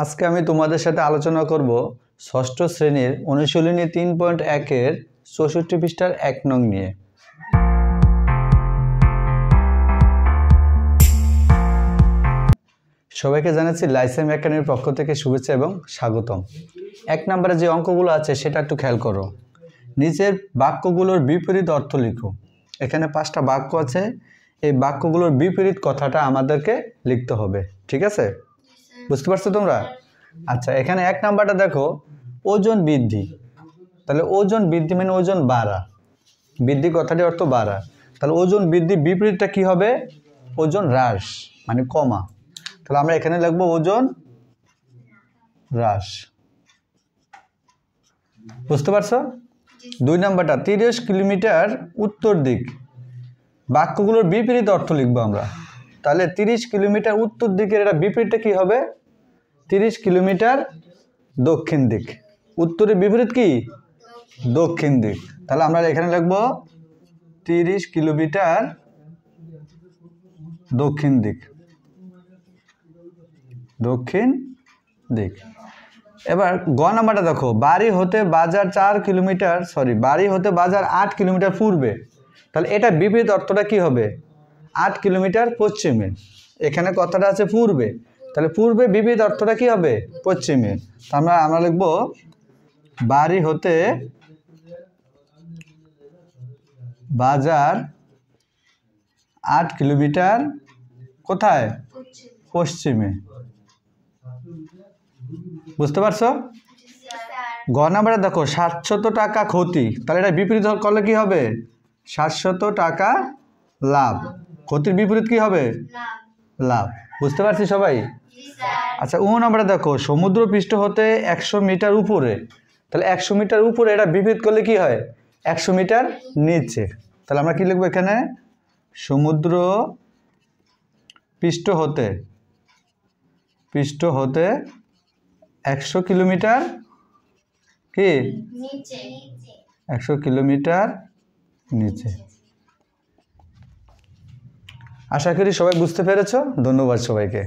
আজকে আমি তোমাদের সাথে আলোচনা করব ষষ্ঠ শ্রেণীর অনুশীলনী 3.1 এর 64 পৃষ্ঠার 1 নং নিয়ে। সবাইকে জানাচ্ছি লাইসেম একাডেমির পক্ষ থেকে শুভেচ্ছা এবং স্বাগতম। 1 নম্বরে যে অঙ্কগুলো আছে সেটা একটু খেয়াল করো। নিচের বাক্যগুলোর বিপরীত অর্থ লিখো। এখানে 5টা বাক্য আছে, এই বাক্যগুলোর বিপরীত কথাটা আমাদেরকে লিখতে হবে, ঠিক আছে? বুঝতে পারছো তোমরা? আচ্ছা, এখানে 1 নাম্বারটা দেখো, ওজন বৃদ্ধি। তাহলে ওজন বৃদ্ধি মানে ওজন বাড়া, বৃদ্ধি কথাটির অর্থ বাড়া। তাহলে ওজন বৃদ্ধির বিপরীতটা কি হবে? ওজন হ্রাস মানে কমা। তাহলে আমরা এখানে লিখবো ওজন হ্রাস। বুঝতে পারছো? 2 নাম্বারটা 30 কিলোমিটার উত্তর দিক। বাক্যগুলোর বিপরীত অর্থ লিখবো আমরা। তাহলে 30 কিলোমিটার উত্তর দিকের এটা বিপরীতটা কি হবে? 30 কিলোমিটার দক্ষিণ দিক। উত্তরের বিপরীত কি? দক্ষিণ দিক। তাহলে আমরা এখানে লিখব 30 কিলোমিটার দক্ষিণ দিক, দক্ষিণ দিক। এবার গ নাম্বারটা দেখো, বাড়ি হতে বাজার 8 কিলোমিটার পূর্বে। তাহলে এটা বিপরীত অর্থটা কি হবে? 8 কিলোমিটার পশ্চিমে। এখানে কথাটা আছে পূর্বে, তাহলে পূর্বে বিপরীত অর্থটা কি হবে? পশ্চিমে। আমরা লিখব বাড়ি হতে বাজার 8 কিলোমিটার কোথায়? পশ্চিমে। বুঝতে পারছো? গ নাম্বারে দেখো 700 টাকা ক্ষতি। তাহলে এটা বিপরীত করলে কি হবে? 700 টাকা লাভ। ক্ষতির বিপরীত কি হবে? লাভ। বুঝতে পারছি সবাই? আচ্ছা, ও নাম্বারে দেখো, সমুদ্র পৃষ্ঠ হতে 100 মিটার উপরে। তাহলে 100 মিটার উপরে এটা বিপরীত করলে কি হয়? 100 মিটার নিচে। তাহলে আমরা কি লিখবো এখানে? সমুদ্র পৃষ্ঠ হতে 100 কিলোমিটার কি? 100 কিলোমিটার নিচে। আশা করি সবাই বুঝতে পেরেছো। ধন্যবাদ সবাইকে।